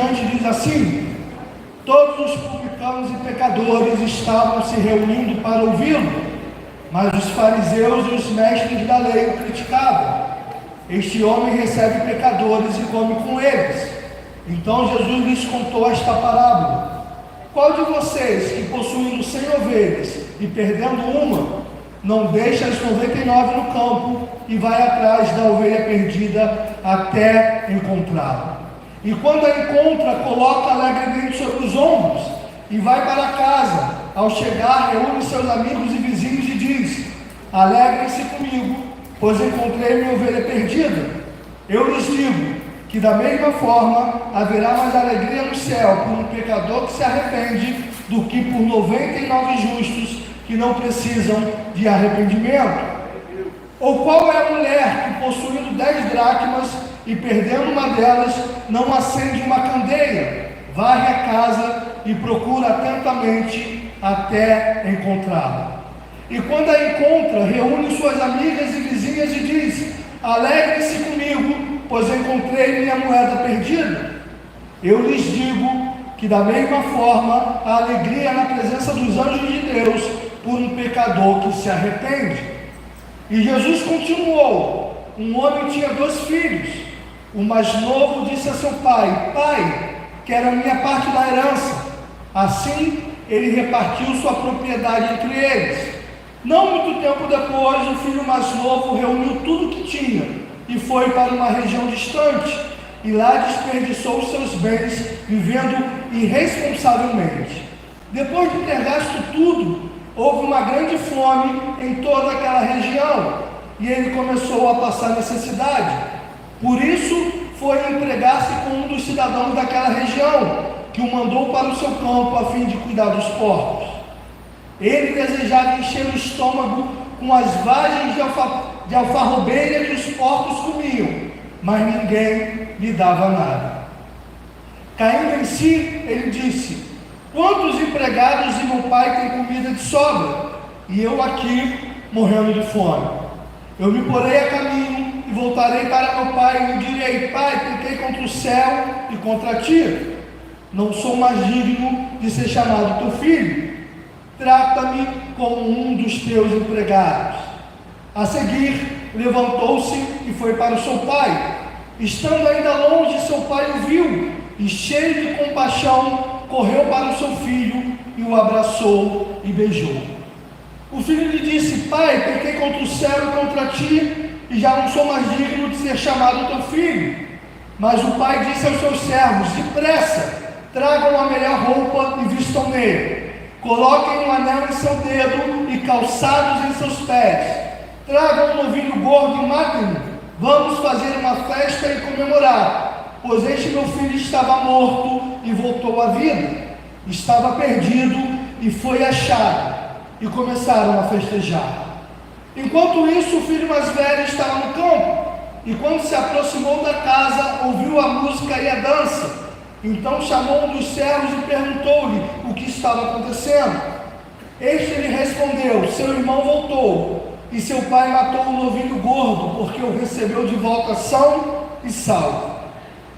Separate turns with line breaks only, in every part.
diante diz assim: todos os publicanos e pecadores estavam se reunindo para ouvi-lo, mas os fariseus e os mestres da lei o criticavam. Este homem recebe pecadores e come com eles. Então Jesus lhes contou esta parábola: qual de vocês, que possuindo 100 ovelhas e perdendo uma, não deixa as 99 no campo e vai atrás da ovelha perdida até encontrá-la? E quando a encontra, coloca alegremente sobre os ombros e vai para casa. Ao chegar, reúne seus amigos e vizinhos e diz: alegrem-se comigo, pois encontrei minha ovelha perdida. Eu lhes digo que da mesma forma haverá mais alegria no céu por um pecador que se arrepende do que por 99 justos que não precisam de arrependimento. Ou qual é a mulher que, possuindo 10 dracmas e perdendo uma delas, não acende uma candeia, varre a casa e procura atentamente até encontrá-la? E quando a encontra, reúne suas amigas e vizinhas e diz: alegrem-se comigo, pois encontrei minha moeda perdida. Eu lhes digo que da mesma forma a alegria na presença dos anjos de Deus por um pecador que se arrepende. E Jesus continuou: um homem tinha 2 filhos. O mais novo disse a seu pai: pai, quero a minha parte da herança. Assim ele repartiu sua propriedade entre eles. Não muito tempo depois, o filho mais novo reuniu tudo o que tinha e foi para uma região distante, e lá desperdiçou os seus bens, vivendo irresponsavelmente. Depois de ter gasto tudo, houve uma grande fome em toda aquela região, e ele começou a passar necessidade. Por isso foi entregar-se com um dos cidadãos daquela região, que o mandou para o seu campo a fim de cuidar dos porcos. Ele desejava encher o estômago com as vagens de alfarrobeira que os porcos comiam, mas ninguém lhe dava nada. Caindo em si, ele disse: quantos empregados e meu pai têm comida de sobra, e eu aqui morrendo de fome? Eu me porei a caminho e voltarei para meu pai e lhe direi: pai, pequei contra o céu e contra ti. Não sou mais digno de ser chamado teu filho. Trata-me como um dos teus empregados. A seguir, levantou-se e foi para o seu pai. Estando ainda longe, seu pai o viu e, cheio de compaixão, correu para o seu filho e o abraçou e beijou. O filho lhe disse: pai, pequei contra o céu e contra ti, e já não sou mais digno de ser chamado teu filho. Mas o pai disse aos seus servos: depressa, tragam a melhor roupa e vistam nele. Coloquem um anel em seu dedo e calçados em seus pés. Tragam um novilho gordo e matem-no. Vamos fazer uma festa e comemorar, pois este meu filho estava morto e voltou à vida. Estava perdido e foi achado. E começaram a festejar. Enquanto isso, o filho mais velho estava no campo, e quando se aproximou da casa, ouviu a música e a dança. Então chamou um dos servos e perguntou-lhe o que estava acontecendo. Este lhe respondeu: seu irmão voltou, e seu pai matou o novilho gordo, porque o recebeu de volta são e salvo.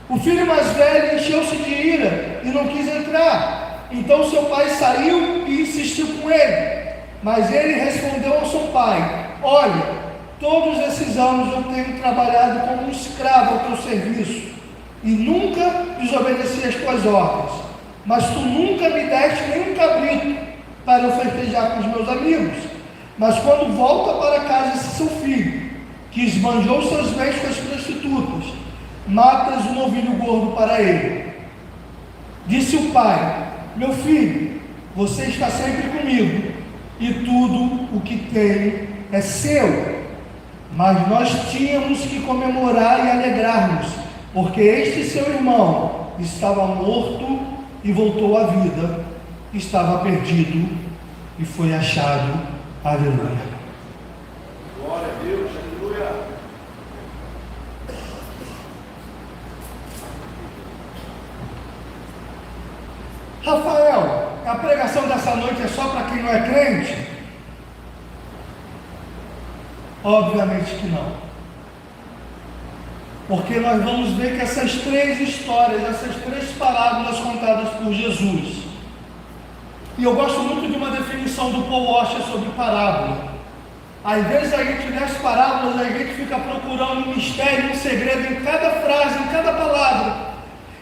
O filho mais velho encheu-se de ira e não quis entrar. Então seu pai saiu e insistiu com ele. Mas ele respondeu ao seu pai: olha, todos esses anos eu tenho trabalhado como um escravo ao teu serviço, e nunca desobedeci as tuas ordens, mas tu nunca me deste nenhum cabrito para eu festejar com os meus amigos. Mas quando volta para casa esse seu filho, que esbanjou seus bens com as prostitutas, matas um novilho gordo para ele. Disse o pai: meu filho, você está sempre comigo, e tudo o que tenho é seu. Mas nós tínhamos que comemorar e alegrar-nos, porque este seu irmão estava morto e voltou à vida, estava perdido e foi achado. Aleluia.
Glória a Deus, aleluia.
Rafael, a pregação dessa noite é só para quem não é crente? Obviamente que não. Porque nós vamos ver que essas três histórias, essas três parábolas contadas por Jesus, e eu gosto muito de uma definição do Paul Washer sobre parábola. Às vezes a gente lê as parábolas, a gente fica procurando um mistério, um segredo em cada frase, em cada palavra.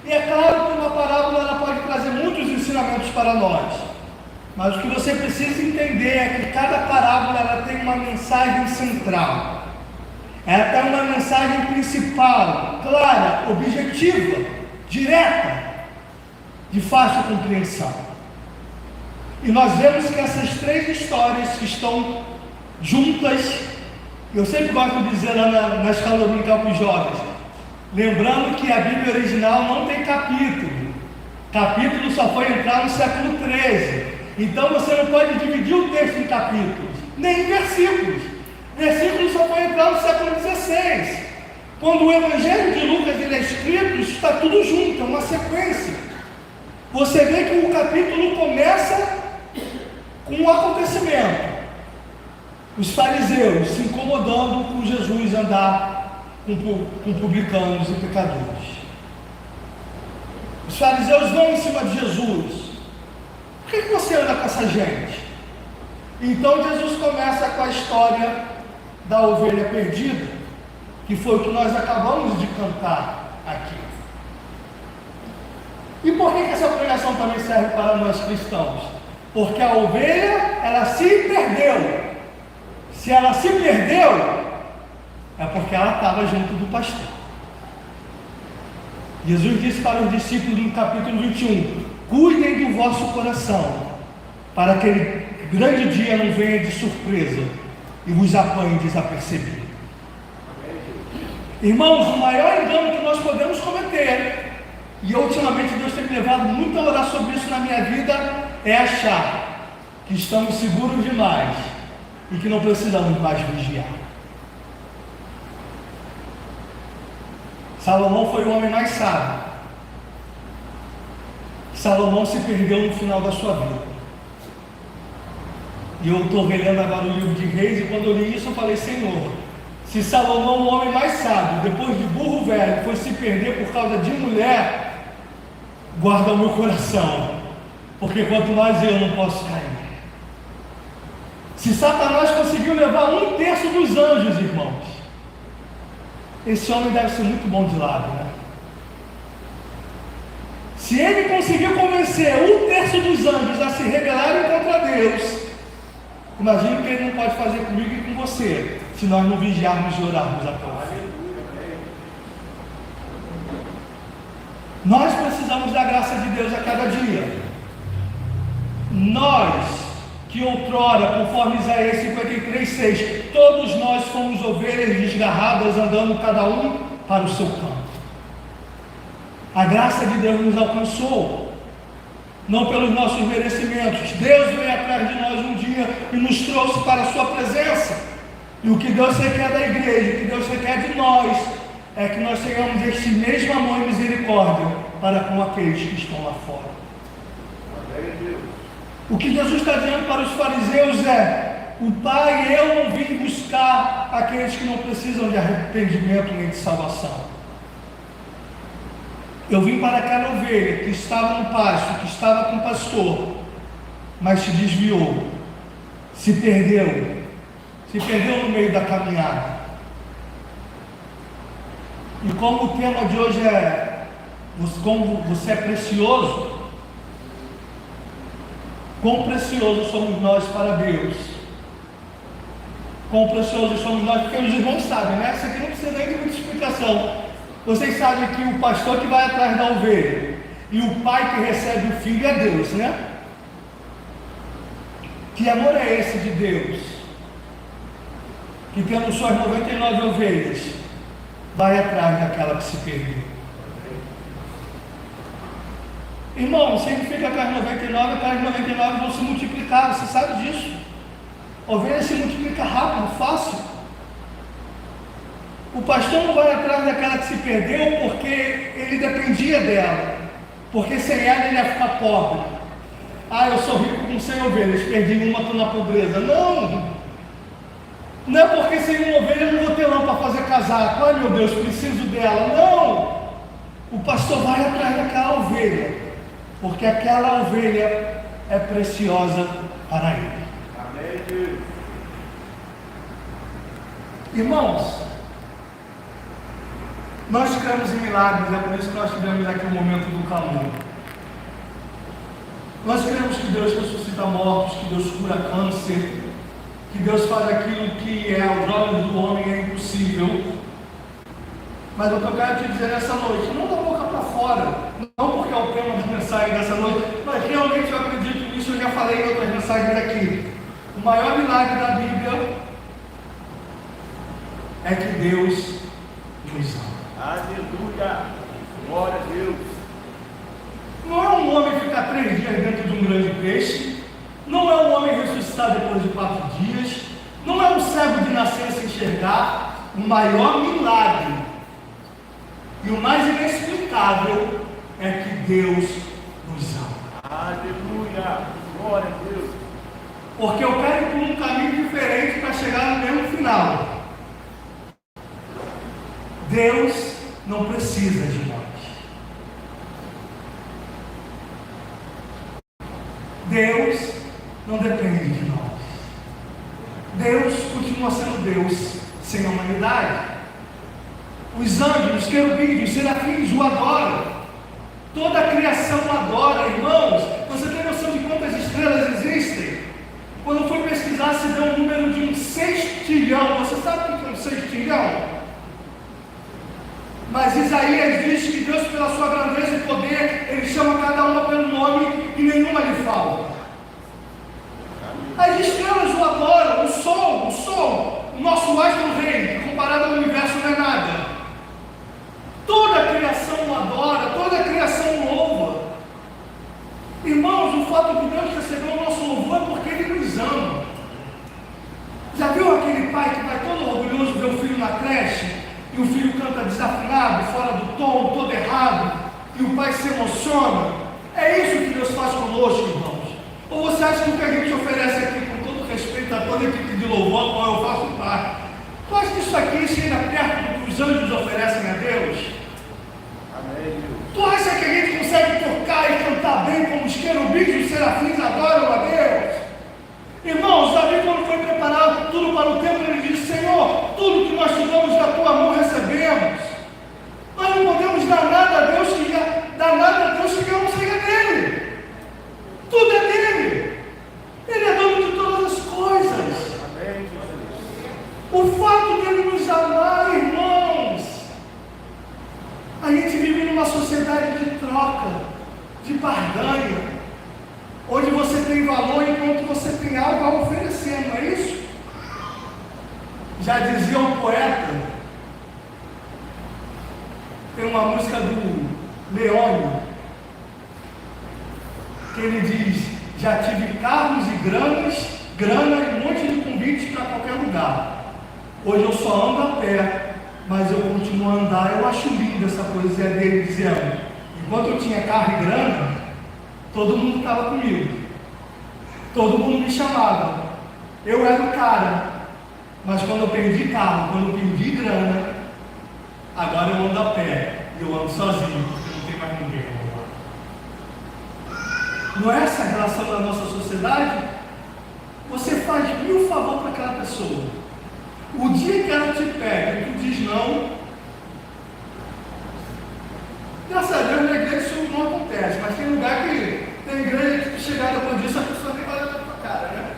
E é claro que uma parábola ela pode trazer muitos ensinamentos para nós. Mas o que você precisa entender é que cada parábola ela tem uma mensagem central. Ela tem uma mensagem principal, clara, objetiva, direta, de fácil compreensão. E nós vemos que essas três histórias que estão juntas, eu sempre gosto de dizer lá na escola dominical para os jovens, lembrando que a Bíblia original não tem capítulo. Capítulo só foi entrar no século XIII. Então você não pode dividir o texto em capítulos, nem em versículos. Versículo só foi entrar no século XVI. Quando o Evangelho de Lucas ele é escrito, está tudo junto, é uma sequência. Você vê que o capítulo começa com um acontecimento. Os fariseus se incomodando com Jesus andar com publicanos e pecadores. Os fariseus vão em cima de Jesus. Por que você anda com essa gente? Então Jesus começa com a história da ovelha perdida, que foi o que nós acabamos de cantar aqui. E por que essa pregação também serve para nós cristãos? Porque a ovelha, ela se perdeu. Se ela se perdeu, é porque ela estava junto do pastor. Jesus disse para os discípulos no capítulo 21, cuidem do vosso coração, para que aquele grande dia não venha de surpresa e vos apanhe desapercebido. Irmãos, o maior engano que nós podemos cometer, e ultimamente Deus tem me levado muito a orar sobre isso na minha vida, é achar que estamos seguros demais e que não precisamos mais vigiar. Salomão foi o homem mais sábio. Salomão se perdeu no final da sua vida. E eu estou relendo agora o livro de Reis, e quando eu li isso eu falei, Senhor, se Salomão, o homem mais sábio, depois de burro velho, foi se perder por causa de mulher, guarda o meu coração, porque quanto mais eu não posso cair. Se Satanás conseguiu levar 1/3 dos anjos, irmãos, esse homem deve ser muito bom de lado, né? Se ele conseguiu convencer 1/3 dos anjos a se rebelarem contra Deus, imagine o que ele não pode fazer comigo e com você, se nós não vigiarmos e orarmos a todos. Nós precisamos da graça de Deus a cada dia. Nós, que outrora, conforme Isaías 53:6, todos nós fomos ovelhas desgarradas, andando cada um para o seu campo. A graça de Deus nos alcançou, não pelos nossos merecimentos. Deus veio atrás de nós um dia e nos trouxe para a sua presença. E o que Deus requer da igreja, o que Deus requer de nós, é que nós tenhamos este mesmo amor e misericórdia para com aqueles que estão lá fora. O que Jesus está dizendo para os fariseus é: o Pai, eu não vim buscar aqueles que não precisam de arrependimento nem de salvação. Eu vim para aquela ovelha que estava no pasto, que estava com o pastor, mas se desviou, se perdeu no meio da caminhada. E como o tema de hoje é como você é precioso, quão preciosos somos nós para Deus. Quão preciosos somos nós, porque os irmãos sabem, né? Isso aqui não precisa nem de muita explicação. Vocês sabem que o pastor que vai atrás da ovelha e o pai que recebe o filho é Deus, né? Que amor é esse de Deus? Que tendo suas 99 ovelhas, vai atrás daquela que se perdeu. Irmão, significa que as 99 vão se multiplicar, você sabe disso. Ovelha se multiplica rápido, fácil. O pastor não vai atrás daquela que se perdeu porque ele dependia dela, porque sem ela ele ia ficar pobre. Ah, eu sou rico com 100 ovelhas, perdi uma, estou na pobreza. Não! Não é porque sem uma ovelha eu não vou ter lã para fazer casaco. Ai meu Deus, preciso dela. Não! O pastor vai atrás daquela ovelha, porque aquela ovelha é preciosa para ele.
Amém, Deus.
Irmãos, nós cremos em milagres, é por isso que nós tivemos aqui o momento do clamor. Nós cremos que Deus ressuscita mortos, que Deus cura câncer, que Deus faz aquilo que é aos olhos do homem é impossível. Mas o que eu quero te dizer nessa noite, não da boca para fora, não porque é o tema da mensagem dessa noite, mas realmente eu acredito nisso, eu já falei em outras mensagens aqui. O maior milagre da Bíblia é que Deus nos ama.
Aleluia. Glória a Deus.
Não é um homem ficar 3 dias dentro de um grande peixe, não é um homem ressuscitar depois de 4 dias, não é um cego de nascença enxergar. O maior milagre e o mais inexplicável é que Deus nos ama.
Aleluia. Glória a Deus.
Porque eu quero ir por um caminho diferente para chegar no mesmo final. Deus não precisa de nós. Deus não depende de nós. Deus continua sendo Deus sem a humanidade. Os anjos, os querubins, os serafins o adoram. Toda a criação o adora, irmãos. Você tem noção de quantas estrelas existem? Quando eu fui pesquisar, se deu um número de um sextilhão. Você sabe o que é um sextilhão? Mas Isaías diz que Deus, pela sua grandeza e poder, Ele chama cada uma pelo nome e nenhuma lhe falta. As estrelas o adoram, o sol, o nosso astro-rei, que comparado ao universo não é nada. Toda a criação o adora, toda a criação o louva. Irmãos, o fato de Deus receber o nosso louvor é porque Ele nos ama. Já viu aquele pai que vai todo orgulhoso ver o filho na creche? E o filho canta desafinado, fora do tom, todo errado, e o pai se emociona. É isso que Deus faz conosco, irmãos. Ou você acha que o que a gente oferece aqui, com todo respeito a toda a equipe de louvor, qual eu faço parte, tu acha que isso aqui chega perto do que os anjos oferecem a Deus?
Amém.
Tu acha que a gente consegue tocar e cantar bem como os querubins e os serafins adoram a Deus? Irmãos, Davi, quando foi preparado tudo para o templo, ele disse: Senhor, tudo que nós te damos da tua mão recebemos. Nós não podemos dar nada a Deus que não seja dele. Tudo é dele. Ele é dono de todas as coisas.
Amém.
O fato dele nos amar, irmãos, a gente vive numa sociedade de troca, de barganha, onde você tem valor enquanto você tem algo a oferecer, não é isso? Já dizia um poeta, tem uma música do Leônio, que ele diz: já tive carros e grana e um monte de convites para qualquer lugar. Hoje eu só ando a pé, mas eu continuo a andar. Eu acho linda essa poesia dele dizendo: enquanto eu tinha carro e grana, todo mundo estava comigo, todo mundo me chamava, eu era o cara. Mas quando eu perdi carro, quando eu perdi grana, agora eu ando a pé e eu ando sozinho, porque não tem mais ninguém. Não é essa a relação da nossa sociedade? Você faz 1000 favores para aquela pessoa. O dia que ela te pega e tu diz não, graças a Deus na igreja isso não acontece, mas tem lugar que tem igreja que tu chegar depois disso, a pessoa nem vai olhar na tua cara, né?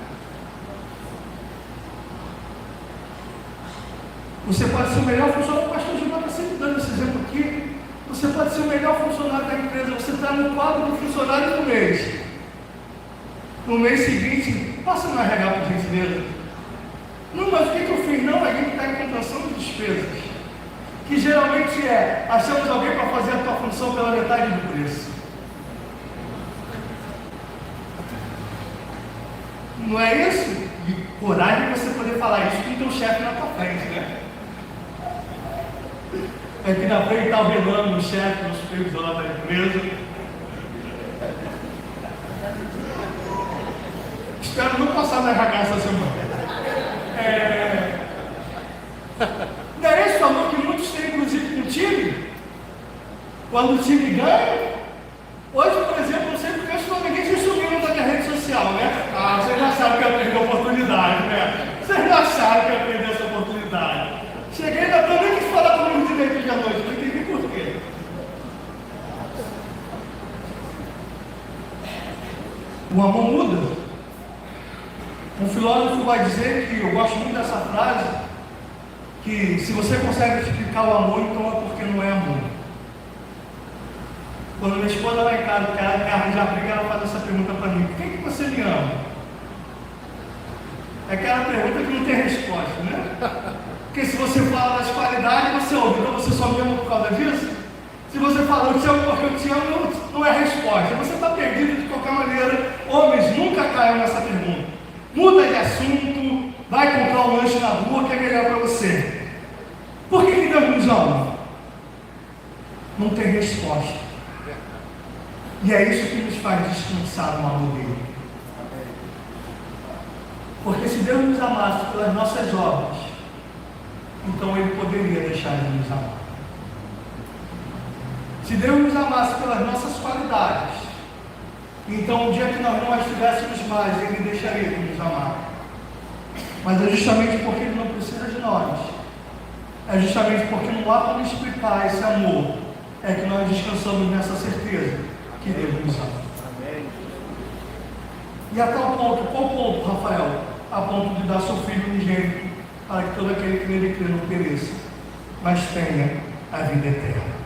Você pode ser o melhor funcionário, o pastor Gilmar está sempre dando esse exemplo aqui. Você pode ser o melhor funcionário da empresa, você está no quadro do funcionário do mês. No mês seguinte, passa no RH por gentileza. Não, mas o que eu fiz? Não, a gente está em contenção de despesas. Que geralmente achamos alguém para fazer a tua função pela metade do preço. Não é isso? E coragem você poder falar isso com o teu chefe na tua frente, né? Aqui na frente está o Renan, o chefe, o supervisor da empresa. Espero não passar na RH essa semana. Quando o time ganha, hoje, por exemplo, eu sempre penso que ninguém se sumiu da minha rede social, né? Ah, vocês já sabem que eu perdi a oportunidade, né? Vocês já sabem que eu perdi essa oportunidade. Cheguei ainda também quis falar comigo direito de noite, não entendi por quê. O amor muda. Um filósofo vai dizer, que eu gosto muito dessa frase, que se você consegue explicar o amor, então é porque não é amor. Quando minha esposa vai em casa, que ela carro já briga, ela faz essa pergunta para mim: por que você me ama? É aquela pergunta que não tem resposta, né? Porque se você fala das qualidades, você ouve, então você só me ama por causa disso? Se você fala eu te amo porque eu te amo, não é resposta. Você está perdido de qualquer maneira. Homens nunca caiam nessa pergunta. Muda de assunto, vai comprar um lanche na rua que é melhor para você. Por que Deus nos ama? Não tem resposta. E é isso que nos faz descansar no amor dele. Porque se Deus nos amasse pelas nossas obras, então Ele poderia deixar de nos amar. Se Deus nos amasse pelas nossas qualidades, então o dia que nós não as tivéssemos mais, Ele deixaria de nos amar. Mas é justamente porque Ele não precisa de nós. É justamente porque não há como explicar esse amor, é que nós descansamos nessa certeza que Deus nos ama. E a tal ponto, qual ponto, Rafael? A ponto de dar seu filho unigênito, para que todo aquele que nele crê não pereça, mas tenha a vida eterna.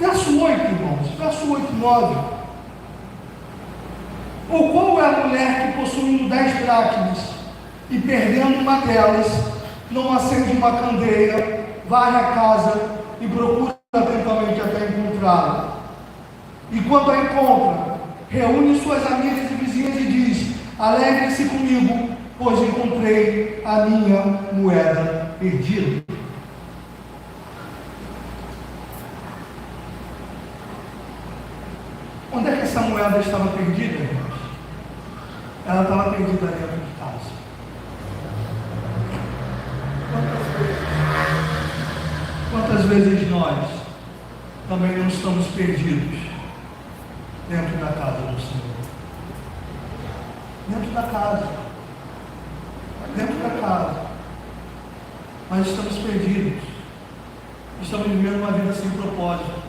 Verso 8, irmãos, verso 8 e 9. Ou qual é a mulher que, possuindo 10 dracmas e perdendo uma delas, não acende uma candeia, varre a casa e procura atentamente até encontrá-la? E quando a encontra, reúne suas amigas e vizinhas e diz: alegre-se comigo, pois encontrei a minha moeda perdida. Onde é que essa moeda estava perdida, irmãos? Ela estava perdida dentro de casa. Quantas vezes nós também não estamos perdidos dentro da casa do Senhor? Dentro da casa. Dentro da casa. Mas estamos perdidos. Estamos vivendo uma vida sem propósito.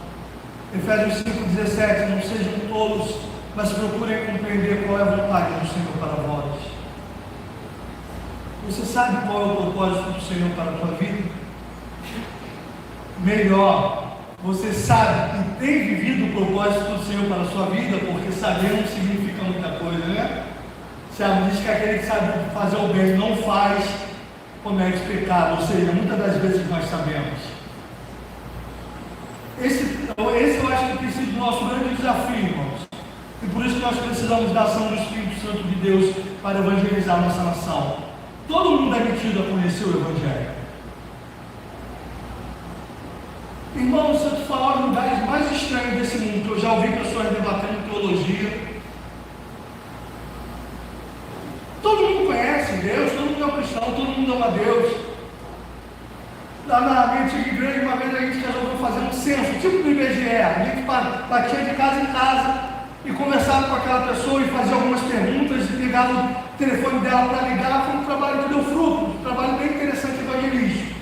Efésios 5,17, não sejam tolos, mas procurem compreender qual é a vontade do Senhor para vós. Você sabe qual é o propósito do Senhor para a tua vida? Melhor, você sabe e tem vivido o propósito do Senhor para a sua vida, porque saber não significa muita coisa, né? Sabe, diz que aquele que sabe fazer o bem não faz, comete pecado, ou seja, muitas das vezes nós sabemos. Esse eu acho que tem sido o nosso grande desafio, irmãos. E por isso que nós precisamos da ação do Espírito Santo de Deus para evangelizar nossa nação. Todo mundo é metido a conhecer o Evangelho. Irmãos, se eu te falar os lugares mais estranhos desse mundo, que eu já ouvi pessoas debatendo teologia, todo mundo conhece Deus, todo mundo é cristão, todo mundo ama Deus. Lá na minha antiga igreja, uma vez a gente resolveu fazer um censo, tipo do IBGE. A gente batia de casa em casa e conversava com aquela pessoa e fazia algumas perguntas e pegava o telefone dela para ligar. Foi um trabalho que deu fruto, um trabalho bem interessante evangelístico.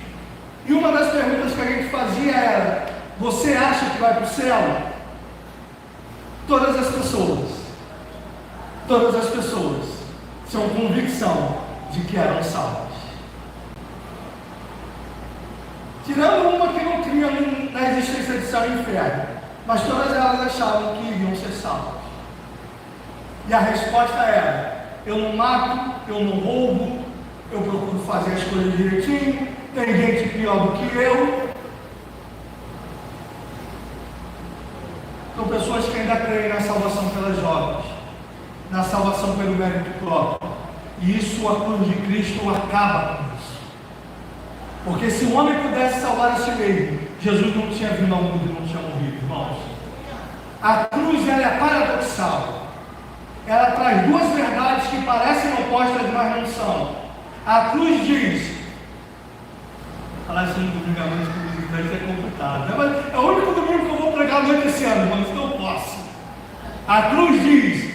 E uma das perguntas que a gente fazia era: você acha que vai para o céu? Todas as pessoas tinham convicção de que eram salvas. Tirando uma que não cria na existência de céu e inferno, mas todas elas achavam que iriam ser salvas. E a resposta era: eu não mato, eu não roubo, eu procuro fazer as coisas direitinho, tem gente pior do que eu. São pessoas que ainda creem na salvação pelas obras, na salvação pelo mérito próprio. E isso, a cruz de Cristo acaba com isso. Porque se o homem pudesse salvar a si mesmo, Jesus não tinha vindo ao mundo e não tinha morrido, irmãos. A cruz, ela é paradoxal. Ela traz duas verdades que parecem opostas, mas não são. A cruz diz, falar isso no domingo à noite, Vai ser complicado, né? Mas é o único domingo que eu vou pregar à noite esse ano, irmãos, então eu posso. A cruz diz: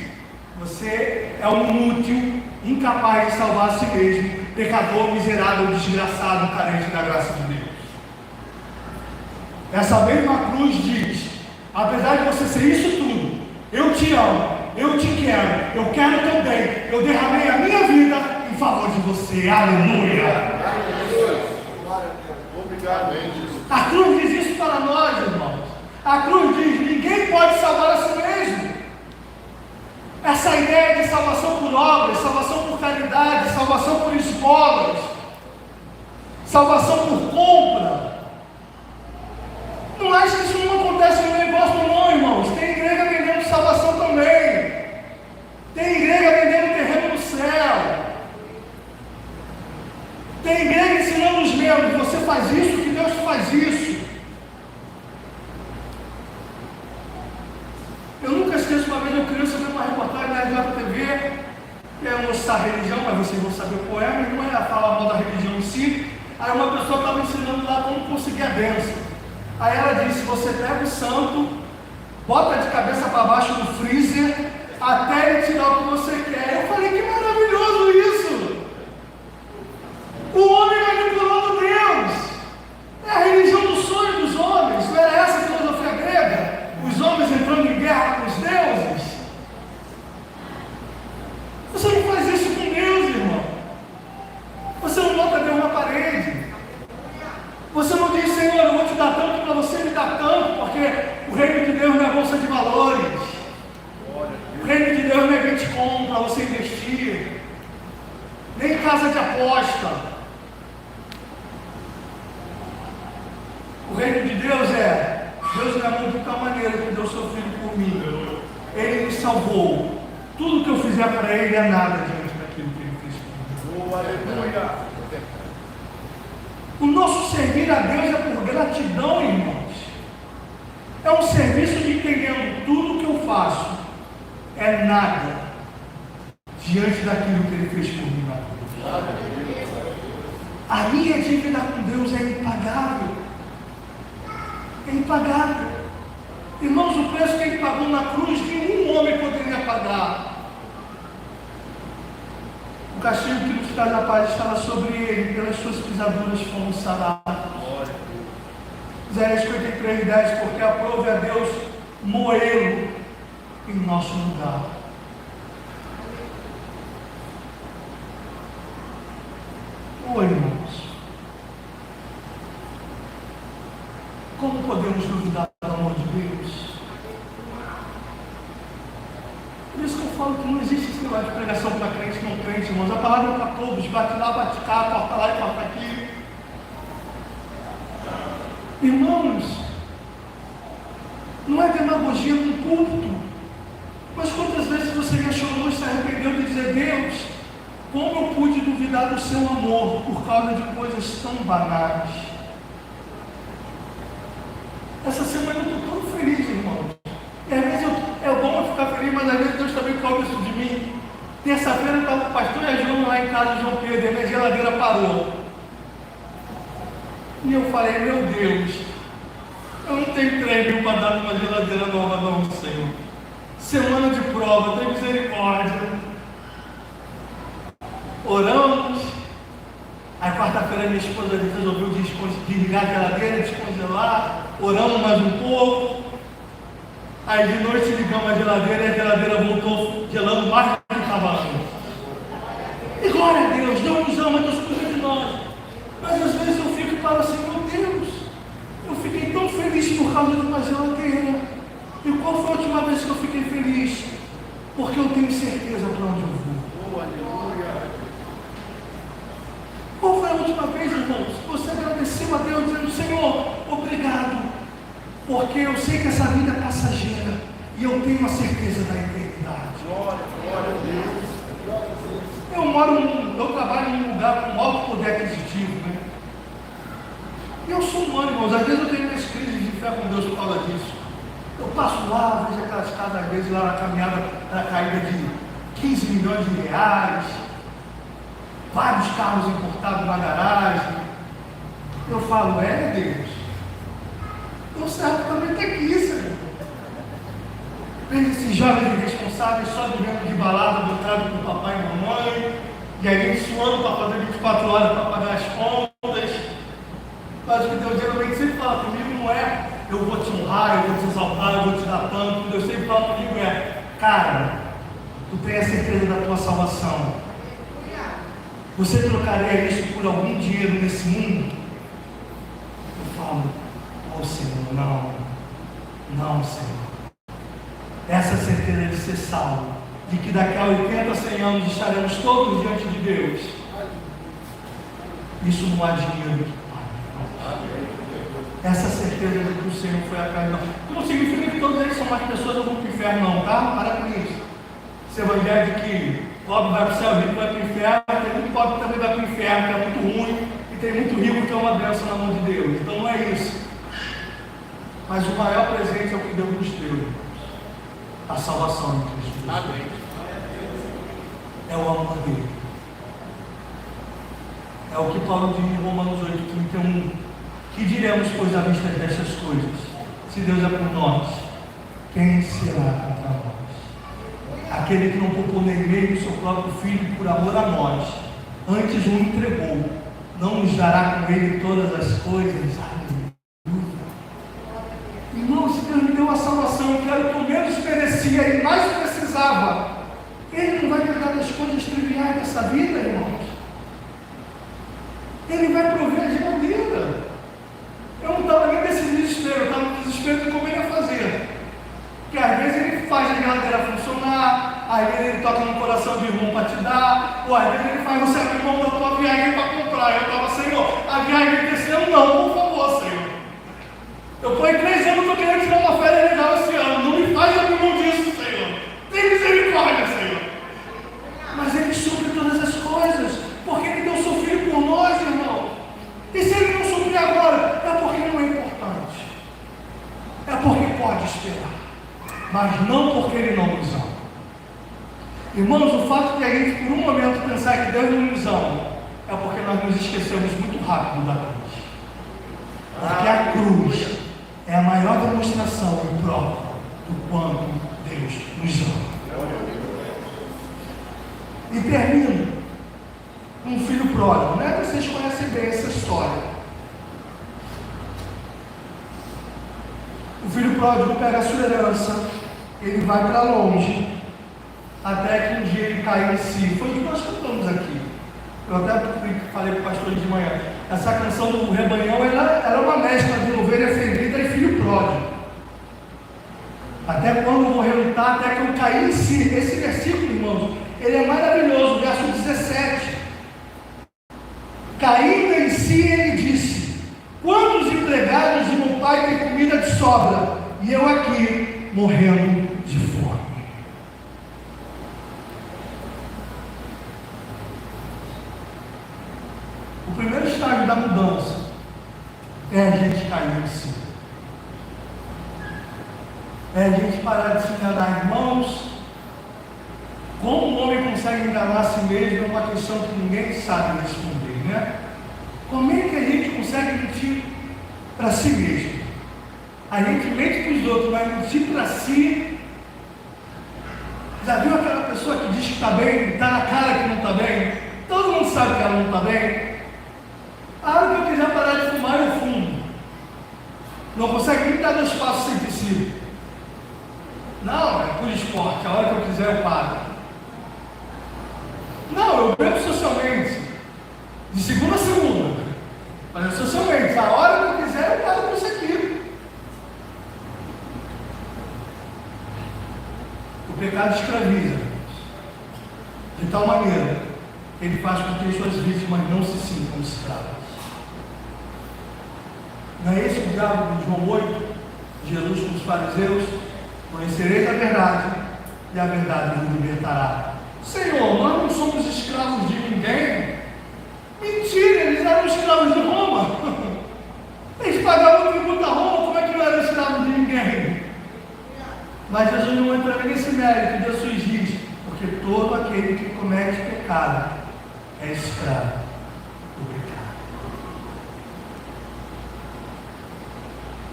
você é um inútil, incapaz de salvar a si mesmo, pecador, miserável, desgraçado, carente da graça de Deus. Essa mesma cruz diz: apesar de você ser isso tudo, eu te amo, eu te quero, eu quero teu bem, eu derramei a minha vida em favor de você. Aleluia!
Obrigado, Jesus.
A cruz diz isso para nós, irmãos. A cruz diz: ninguém pode salvar a si mesmo. Essa ideia de salvação por obras, salvação por caridade, salvação por esmolas, salvação por compra. Não acho que isso não acontece no negócio, não, irmãos. Tem igreja vendendo salvação também. Tem igreja vendendo terreno no céu. Tem igreja ensinando os membros: você faz isso, que Deus faz isso. Eu nunca esqueço, uma vez eu criança vi uma reportagem na RJTV, que é mostrar religião, mas vocês vão saber qual é, mas não é falar mal da religião em si. Aí uma pessoa estava ensinando lá como conseguir a bênção. Aí ela disse: você pega o santo, bota de cabeça para baixo no freezer, até ele tirar o que você quer. Eu falei: que maravilhoso isso! O homem manipulando Deus. É a religião do sonho dos homens. Não era essa a filosofia grega? Os homens entrando em guerra com os deuses. Você não faz isso com Deus, irmão. Você não bota Deus na parede. Você não diz: Senhor, eu vou te dar tanto para você me dar tanto, porque o reino de Deus não é bolsa de valores. O reino de Deus não é Bitcoin para você investir, nem casa de aposta. O reino de Deus é: Deus me amou de tal maneira que deu seu filho por mim. Ele me salvou. Tudo que eu fizer para ele é nada diante daquilo que ele fez por mim.
Oh, aleluia.
O nosso servir a Deus é por gratidão, irmãos. É um serviço de entendendo: tudo que eu faço é nada diante daquilo que ele fez por mim na cruz. A minha dívida com Deus é impagável. É impagável. Irmãos, o preço que ele pagou na cruz, nenhum homem poderia pagar. O castigo que nos traz a paz estava sobre ele, pelas suas pisaduras fomos sarados. Isaías 53:10, porque aprove a Deus moê-lo em nosso lugar. Oi, irmãos. Como podemos duvidar do amor de Deus? Por isso que eu falo que não existe esse negócio de pregação para crente e não crente, irmãos. A palavra é para todos: bate lá, bate cá, corta lá e corta aqui. Irmãos, não é demagogia no culto. Mas quantas vezes você já chorou e se arrependeu de dizer: Deus, como eu pude duvidar do seu amor por causa de coisas tão banais? Essa semana eu estou tão feliz, irmãos. E às vezes é bom eu ficar feliz, mas às vezes Deus também cobra isso de mim. Terça-feira eu estava com o pastor e a Joana lá em casa, João Pedro, e a minha geladeira parou. E eu falei: meu Deus, eu não tenho 3 mil para dar numa geladeira nova não, Senhor. Semana de prova, tem misericórdia. Oramos. Aí quarta-feira minha esposa resolveu desligar a geladeira, descongelar. Oramos mais um pouco. Aí de noite ligamos a geladeira e a geladeira voltou gelando mais do que estava antes. E glória a Deus, Deus nos ama, Deus cuida de nós. Mas às vezes eu fico e falo assim: meu Deus, eu fiquei tão feliz por causa de uma geladeira. E qual foi a última vez que eu fiquei feliz? Porque eu tenho certeza para onde eu vou.
Oh, aleluia.
Qual foi a última vez, irmãos, que você agradeceu a Deus dizendo: Senhor, obrigado, porque eu sei que essa vida é passageira e eu tenho a certeza da eternidade.
Glória a Deus.
Eu trabalho em um lugar com alto poder aquisitivo, né? E eu sou humano, irmãos. Às vezes eu tenho minhas crises de fé com Deus por causa disso. Eu passo lá, vejo aquelas casas, às vezes lá na caminhada, na caída de 15 milhões de reais, vários carros importados na garagem. Eu falo: é Deus, O certo também está aqui, Senhor. Veja esses jovens irresponsáveis só vivendo de balada, botado com o papai e mamãe, e a gente suando para fazer 24 horas para pagar as contas. Mas o que Deus geralmente sempre fala comigo não é eu vou te honrar, eu vou te exaltar, eu vou te dar tanto. O que Deus sempre fala comigo é, cara, tu tem a certeza da tua salvação. Você trocaria isso por algum dinheiro nesse mundo? Eu falo, oh Senhor, não Senhor. Essa certeza de ser salvo, de que daqui a 80, 100 anos estaremos todos diante de Deus. Isso não há dinheiro que pague. Essa certeza de que o Senhor foi atrás, não significa que todos eles são mais pessoas que vão para o inferno, não, tá? Para com isso. Esse evangelho de que pobre vai para o céu, rico vai para o inferno, tem muito pobre que também vai para o inferno, que é muito ruim, e tem muito rico que é uma bênção na mão de Deus. Então não é isso. Mas o maior presente é o que Deus nos deu. A salvação em Cristo.
Amém.
É o amor dele. É o que Paulo diz em Romanos 8:31. Que diremos, pois, à vista dessas coisas? Se Deus é por nós, quem será contra nós? Aquele que não poupou nem mesmo seu próprio Filho por amor a nós, antes o entregou, não nos dará com ele todas as coisas? Irmão, se Deus me deu a salvação, que era o que eu menos merecia e mais precisava, Ele não vai cuidar das coisas triviais dessa vida, irmãos. Ele vai prover a geladeira. Eu não estava nem nesse desespero, eu estava no desespero de como ele ia fazer. Porque às vezes ele faz a geladeira funcionar, às vezes ele toca no coração de irmão para te dar, ou às vezes ele faz o certo irmão da tua viagem para comprar. Eu estava, Senhor, a viagem desse ano não, por favor, Senhor. Eu estou em 3 anos, estou querendo tirar uma férias legal esse ano. Não me faz abrir mão disso, Senhor. Tem misericórdia, Senhor. Mas Ele supre todas as coisas, porque Ele deu seu Filho por nós, irmão. E se Ele não suprir agora, é porque não é importante. É porque pode esperar. Mas não porque Ele não nos ama. Irmãos, o fato de a gente por um momento pensar que Deus não nos ama, é porque nós nos esquecemos muito rápido da cruz. Porque a cruz é a maior demonstração e prova do quanto Deus nos ama. E termino com um filho pródigo, né? Vocês conhecem bem essa história. O filho pródigo pega a sua herança, ele vai para longe, até que um dia ele cai em si. Foi o que nós cantamos aqui. Eu até falei para o pastor de manhã. Essa canção do Rebanhão, ela é uma mescla de ovelha ferida e filho pródigo. Até quando eu vou relutar, até que eu caí em si. Esse versículo, irmãos, ele é maravilhoso, verso 17. Caindo em si, ele disse: quantos empregados de meu pai têm comida de sobra, e eu aqui morrendo de fome? O primeiro estágio da mudança é a gente cair em si. É a gente parar de se enganar, irmãos. Como um homem consegue enganar a si mesmo é uma questão que ninguém sabe responder, né? Como é que a gente consegue mentir para si mesmo? A gente mente para os outros, mas mentir para si. Já viu aquela pessoa que diz que está bem, está na cara que não está bem? Todo mundo sabe que ela não está bem. A hora que eu quiser parar de fumar, eu fumo. Não consegue nem dar 2 passos sem tecido. Não, é por esporte. A hora que eu quiser, eu paro. Não, eu bebo socialmente. De segunda a segunda. Mas eu socialmente. A hora que eu quiser, eu paro com isso aqui. O pecado escraviza. De tal maneira que ele faz com que as suas vítimas não se sintam escravas. Não é esse o diálogo de João 8? Jesus com os fariseus: conhecereis a verdade, e a verdade vos libertará. Senhor, nós não somos escravos de ninguém. Mentira, eles eram escravos de Roma. Eles pagavam tributo a Roma, como é que não eram escravos de ninguém? Mas Jesus não entra nesse mérito. Jesus diz: porque todo aquele que comete pecado é escravo do pecado.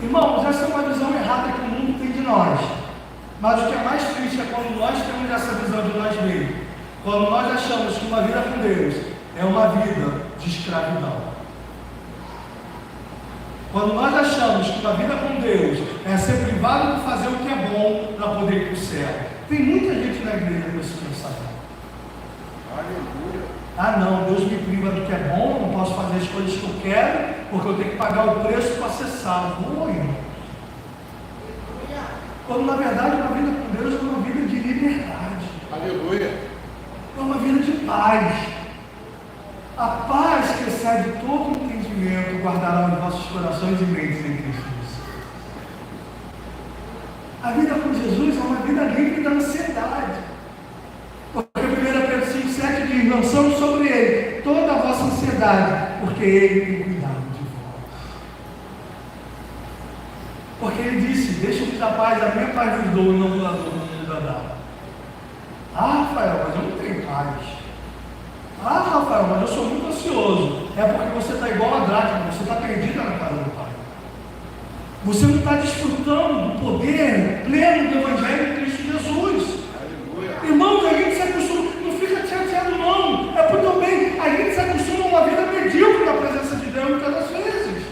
Irmãos, essa é uma visão errada que o mundo tem de nós. Mas o que é mais triste é quando nós temos essa visão de nós mesmos. Quando nós achamos que uma vida com Deus é uma vida de escravidão. Quando nós achamos que uma vida com Deus é ser privado de fazer o que é bom para poder ir para o céu. Tem muita gente na igreja com esse pensamento.
Aleluia.
Ah não, Deus me priva do que é bom, não posso fazer as coisas que eu quero, porque eu tenho que pagar o preço para ser salvo. Irmão. Quando na verdade uma vida com Deus é uma vida de liberdade.
Aleluia.
É uma vida de paz. A paz que excede todo o entendimento guardará os vossos corações e mentes em Cristo Jesus. A vida com Jesus é uma vida livre da ansiedade. Porque 1 Pedro 5,7 diz: lançamos sobre Ele toda a vossa ansiedade, porque Ele tem cuidado de vós. Porque Ele disse: deixa-vos a paz, a minha paz vos dou, e não vos dou no mundo dá. Ah, Rafael, mas eu não tenho paz. Ah, Rafael, mas eu sou muito ansioso. É porque você está igual a Drácula, você está perdida na casa do Pai. Você não está desfrutando do poder pleno do Evangelho de Cristo Jesus.
Aleluia.
Irmãos, a gente se acostuma, não fica chateado não. É porque também a gente se acostuma a uma vida medíocre na presença de Deus muitas das vezes.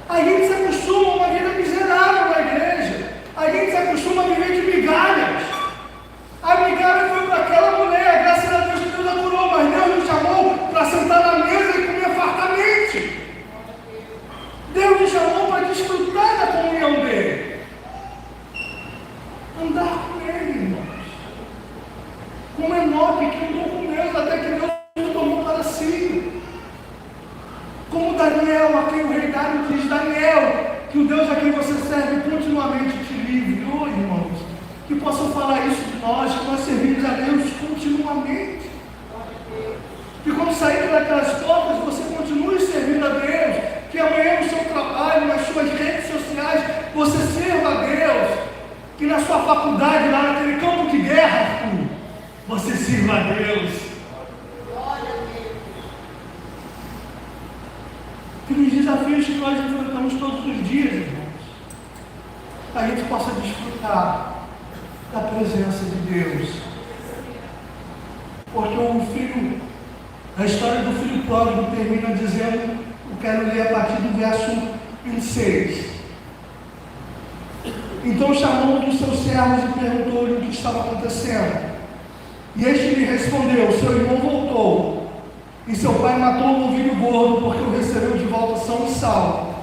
A gente se acostuma a uma vida miserável na igreja. A gente se acostuma a viver de migalhas. A migalha foi para aquela mulher, graças a Deus que Deus a curou, mas Deus nos chamou para sentar na mesa e comer fartamente. Deus nos chamou para desfrutar da comunhão dele. Andar com ele, irmãos. Como Enoque que andou com Deus até que Deus o tomou para si. Como Daniel, a quem o rei Dário diz: Daniel, que o Deus a quem você serve continuamente te livre. Oh, irmãos, que possam falar isso de nós, que nós servimos a Deus continuamente. Que quando sair daquelas portas, você continue servindo a Deus. Que amanhã no seu trabalho, nas suas redes sociais, você sirva a Deus. Que na sua faculdade, lá naquele campo de guerra, Arthur, você sirva a Deus. Que nos desafios que nós enfrentamos todos os dias, irmãos, a gente possa desfrutar da presença de Deus. Porque o filho, a história do filho pródigo termina dizendo, eu quero ler a partir do verso 26. Então chamou um dos seus servos e perguntou-lhe o que estava acontecendo. E este lhe respondeu: seu irmão voltou, e seu pai matou o novilho gordo, porque o recebeu de volta são e salvo.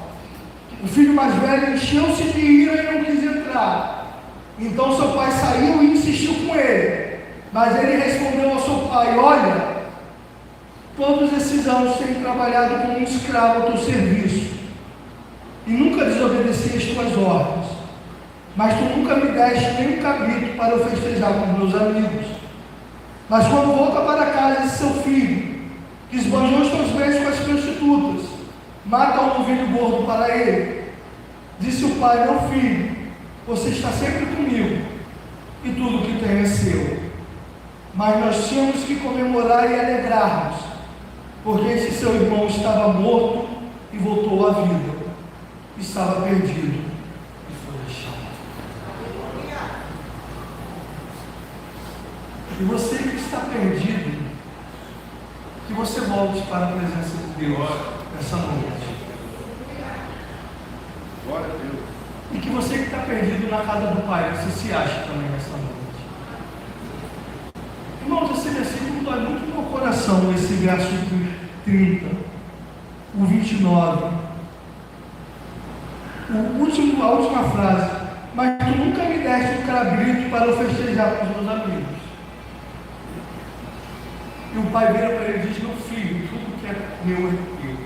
O filho mais velho encheu-se de ira e não quis entrar. Então seu pai saiu e insistiu com ele. Mas ele respondeu ao seu pai: olha, todos esses anos tenho trabalhado como um escravo ao teu serviço, e nunca desobedeci as tuas ordens. Mas tu nunca me deste nem um cabrito para eu festejar com meus amigos. Mas quando volta para casa esse seu filho, que esbanjou os teus bens com as prostitutas, mata um novilho gordo para ele. Disse o pai: meu filho, você está sempre comigo, e tudo que tem é seu. Mas nós tínhamos que comemorar e alegrar-nos, porque esse seu irmão estava morto e voltou à vida, estava perdido e foi achado. E você que está perdido, que você volte para a presença de Deus essa noite.
Glória a Deus.
E que você que está perdido na casa do Pai, você se ache também nessa noite. Irmãos, esse versículo dói muito no meu coração, esse verso 30, o 29. A última frase: mas tu nunca me deste um cabrito para eu festejar com os meus amigos. E o pai vira para ele e diz: meu filho, tudo que é meu é teu.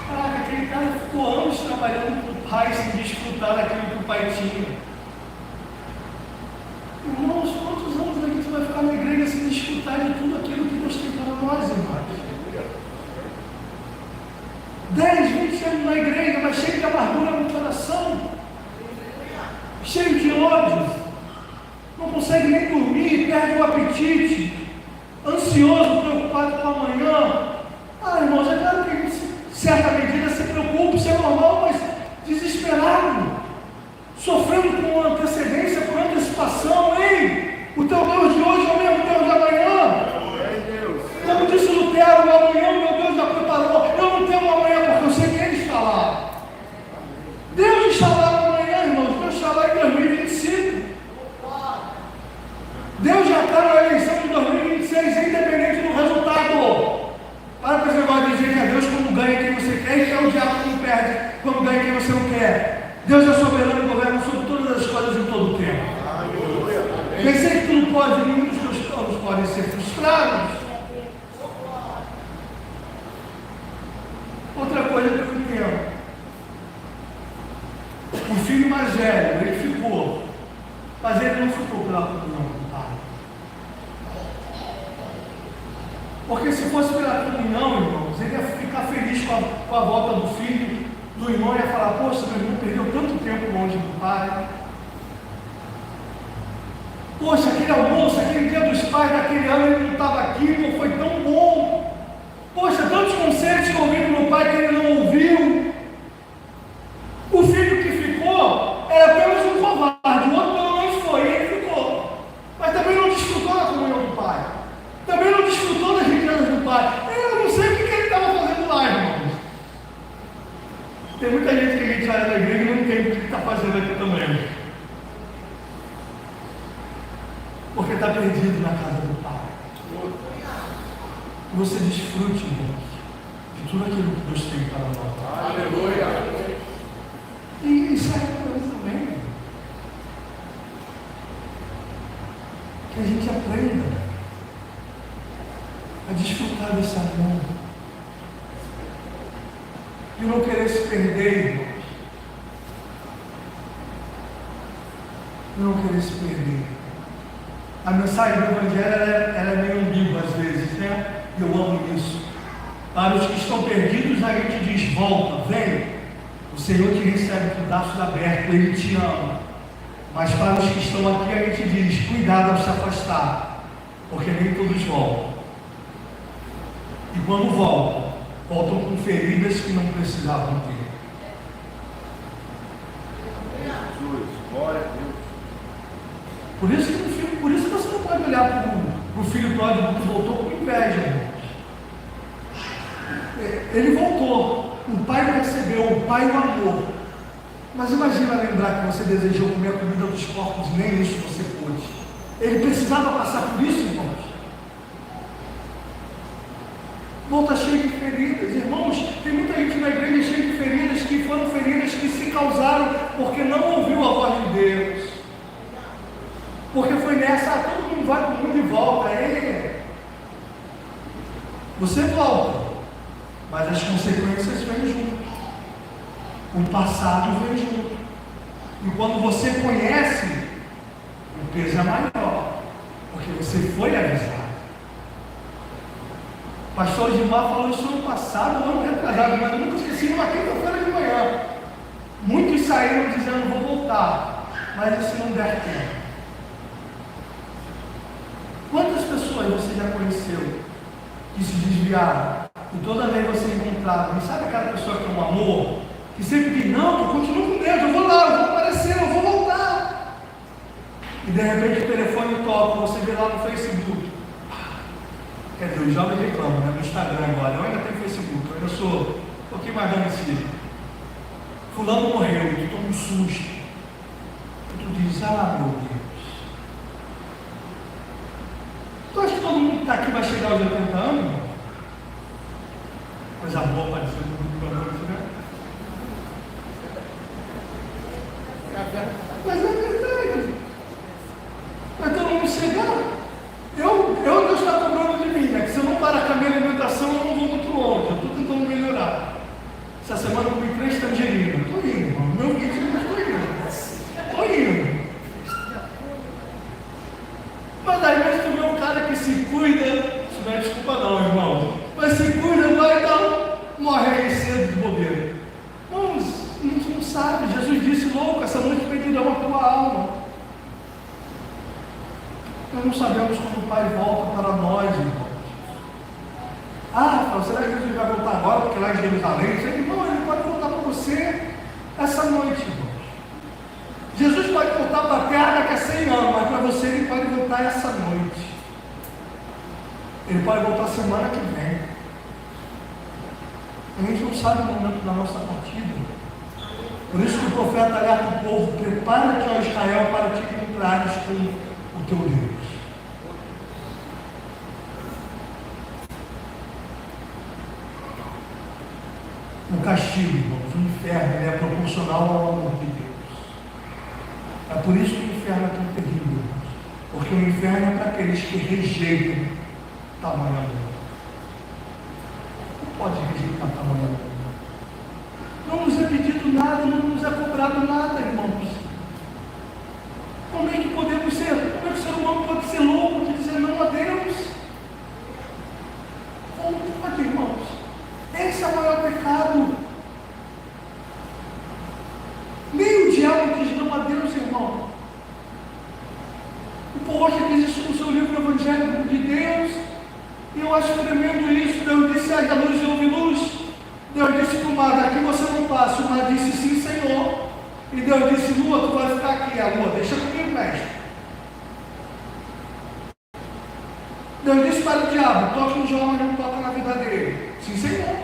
Caraca, aquele cara ficou anos trabalhando para o pai sem desfrutar daquilo que o pai tinha. Irmãos, quantos anos a gente vai ficar na igreja sem desfrutar de tudo aquilo que Deus tem para nós, irmãos? 10, 20 anos na igreja, mas cheio de amargura no coração, cheio de ódio, não consegue nem dormir, perde o apetite, ansioso, preocupado com amanhã. Ah, irmãos, é claro que a gente, certo aí que é o diabo que não perde, quando ganha quem você não quer. Deus é soberano e governa sobre todas as coisas em todo o tempo.
Aleluia.
Nem sei que tudo pode, nenhum dos teus planos podem ser frustrados. Outra coisa que eu entendo, o filho mais velho, ele ficou, mas ele não ficou pela comunhão do pai. Porque se fosse pela comunhão, irmãos, ele ia ficar feliz com a volta do filho, do irmão, ia falar, poxa, meu irmão perdeu tanto tempo longe do pai. Poxa, aquele almoço, aquele dia dos pais daquele ano, ele não estava aqui, não foi tão bom. Poxa, tantos conselhos que eu ouvi do meu pai que ele não ouviu. O filho que ficou era apenas um covarde, o outro pelo menos foi, ele ficou. Mas também não desfrutou da comunhão do pai. Também não desfrutou das riquezas do pai. Eu não sei o que ele estava fazendo lá, irmãos. Tem muita gente que a gente sai da igreja e não entende o que ele está fazendo aqui também. Porque está perdido na casa do pai. Você desfrute, irmãos, de tudo aquilo que Deus tem para nós.
Aleluia.
E serve para nós também. Que a gente aprenda a desfrutar desse amor. E não querer se perder, irmãos. E não querer se perder. A mensagem do Evangelho ela é meio ambígua às vezes, né? E eu amo isso. Para os que estão perdidos, a gente diz, volta, vem. O Senhor te recebe com braços abertos, Ele te ama. Mas para os que estão aqui, a gente diz, cuidado ao se afastar, porque nem todos voltam. E quando voltam, voltam com feridas que não precisavam ter.
Jesus, glória a Deus.
Por isso você não pode olhar para o filho pródigo que voltou com inveja, irmãos. Ele voltou, o pai o recebeu, o pai o amou. Mas imagina lembrar que você desejou comer a comida dos porcos, nem isso você pôde. Ele precisava passar por isso, irmãos. Volta cheio de feridas, irmãos. Tem muita gente na igreja cheia de feridas, que foram feridas que se causaram porque não ouviu a voz de Deus. Porque foi nessa, todo mundo vai para o mundo e volta. Você volta, mas as consequências vêm junto. O passado vem junto. E quando você conhece, o peso é maior, porque você foi avisado. O pastor Gilmar falou isso no passado, ano retrasado, mas eu nunca esqueci, numa quinta-feira de manhã. Muitos saíram dizendo, vou voltar, mas isso não der tempo. Quantas pessoas você já conheceu que se desviaram e toda vez você encontrava, e sabe aquela pessoa que é um amor, que sempre diz, não, eu continuo com Deus, eu vou lá, eu vou aparecer, eu vou voltar. E de repente o telefone toca, você vê lá no Facebook. Quer dizer, os jovens reclamam, né? No Instagram agora, eu ainda tenho Facebook, eu ainda sou um pouquinho mais vencido. Fulano morreu, tu toma um susto. E tu diz, ah, meu Deus. Tu acha que todo mundo que está aqui vai chegar aos 80 anos? Coisa boa para dizer muito boa noite, né? Mas é verdade. Vai todo mundo chegar. Deus está cobrando de mim, né? Que se eu não parar com a minha alimentação, eu não vou muito longe. Eu estou tentando melhorar. Essa semana eu comi 3 tangerinas. Estou indo, irmão. Meu ritmo, mas estou indo. Estou indo. Mas aí mesmo tu vê um cara que se cuida, isso não é desculpa não, irmão. Mas se cuida, vai então, morre aí cedo de bobeira. Irmãos, a gente não sabe. Jesus disse, louco, essa noite pedirão a tua alma. Nós não sabemos quando o Pai volta para nós, irmãos. Ah, Rafael, será que Jesus vai voltar agora? Porque lá em Jerusalém, irmão, ele pode voltar para você essa noite, irmãos. Jesus pode voltar para a terra daqui a 100 anos, mas para você ele pode voltar essa noite. Ele pode voltar semana que vem. A gente não sabe o momento da nossa partida. Por isso que o profeta alerta o povo, prepara-te, ó Israel, para te encontrares com o teu Deus. O castigo, irmãos, o inferno, ele é proporcional ao amor de Deus. É por isso que o inferno é tão terrível, irmãos. Porque o inferno é para aqueles que rejeitam tamanho amor. Não pode rejeitar tamanho amor. Não nos é pedido nada, não nos é cobrado nada, irmãos. Como é que podemos ser? Como é que o ser humano pode ser louco de dizer não a Deus? Como pode, irmãos? Esse é o maior pecado. Nem o diabo diz não a Deus, irmão. O Paul Washer diz isso no seu livro Evangelho de Deus. E eu acho tremendo isso. Deus disse, haja luz e houve luz. Deus disse para o mar, daqui você não passa. O mar disse, sim, Senhor. E Deus disse, lua, tu vai ficar aqui. A lua, deixa comigo, mestre. Deus disse para o diabo, toque no João, mas não toca na vida dele. Sim, Senhor.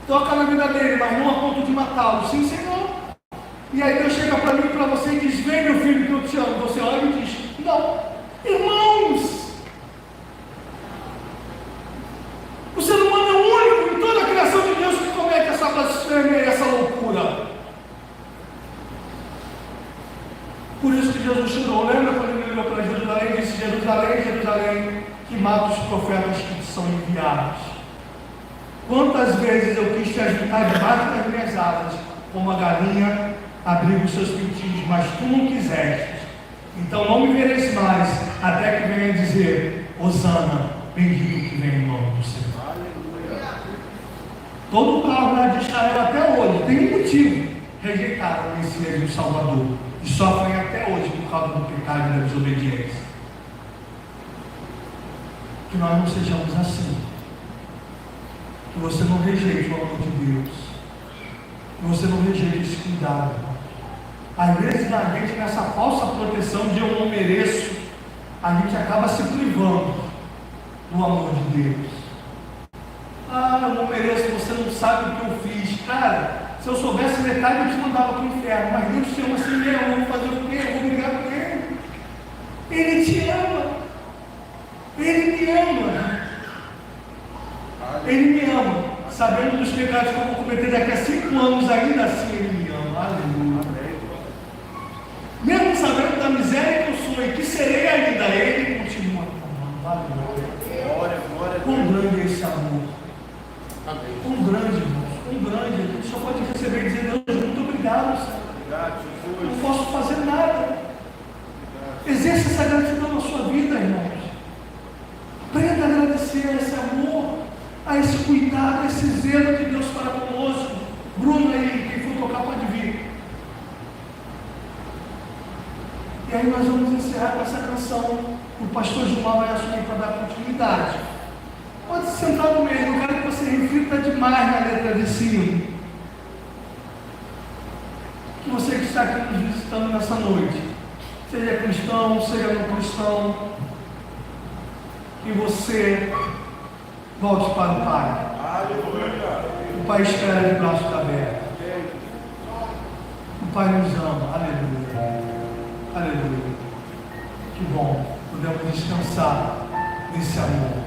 Toca na vida dele, mas não a ponto de matá-lo. Sim, Senhor. E aí Deus chega para mim e para você e diz, vem meu filho que eu te amo. Você olha e diz, não. Irmãos, o ser humano é o único em toda a criação de Deus que comete essa blasfêmia e essa loucura. Por isso que Jesus chorou. Lembra quando ele olhou para Jerusalém e disse, Jerusalém, Jerusalém, que mata os profetas que são enviados. Quantas vezes eu quis te ajudar debaixo das minhas asas, como a galinha abriga os seus pintinhos, mas tu não quiseste. Então não me vereis mais, até que venha dizer, Hosana, bendito que vem em nome do Senhor. Todo o carro lá de Israel até hoje tem um motivo. Rejeitaram o Messias e o Salvador. E sofrem até hoje por causa do pecado e da desobediência. Que nós não sejamos assim. Que você não rejeite o amor de Deus. Que você não rejeite esse cuidado. Às vezes a gente, nessa falsa proteção de eu não mereço, a gente acaba se privando do amor de Deus. Ah, eu não mereço, você não sabe o que eu fiz. Cara, se eu soubesse metade, eu te mandava para o inferno. Mas Deus te ama assim mesmo. Eu vou fazer o quê? Eu vou brigar com Ele. Ele te ama. Ele me ama. Ele me ama. Sabendo dos pecados que eu vou cometer daqui a 5 anos, ainda assim Ele me ama. Aleluia. Mesmo sabendo da miséria que eu sou e que serei ainda, Ele continua amando. Aleluia. Quão grande é esse amor. Quão grande, irmãos. Quão grande. A gente só pode receber e dizer, Deus, muito obrigado, Senhor. Não posso fazer nada. Exerça essa gratidão na sua vida, irmãos. Aprenda a agradecer a esse amor, a esse cuidado, a esse zelo de Deus para conosco. Bruno aí, quem for tocar pode vir. E aí nós vamos encerrar com essa canção. O pastor Gilmar vai assumir para dar continuidade. Pode se sentar no meio, eu quero que você reflita demais na letra desse hino. Que você que está aqui nos visitando nessa noite, seja cristão, seja não cristão, que você volte para o Pai. O Pai espera de braços abertos. O Pai nos ama. Aleluia. Aleluia. Que bom. Podemos descansar nesse amor.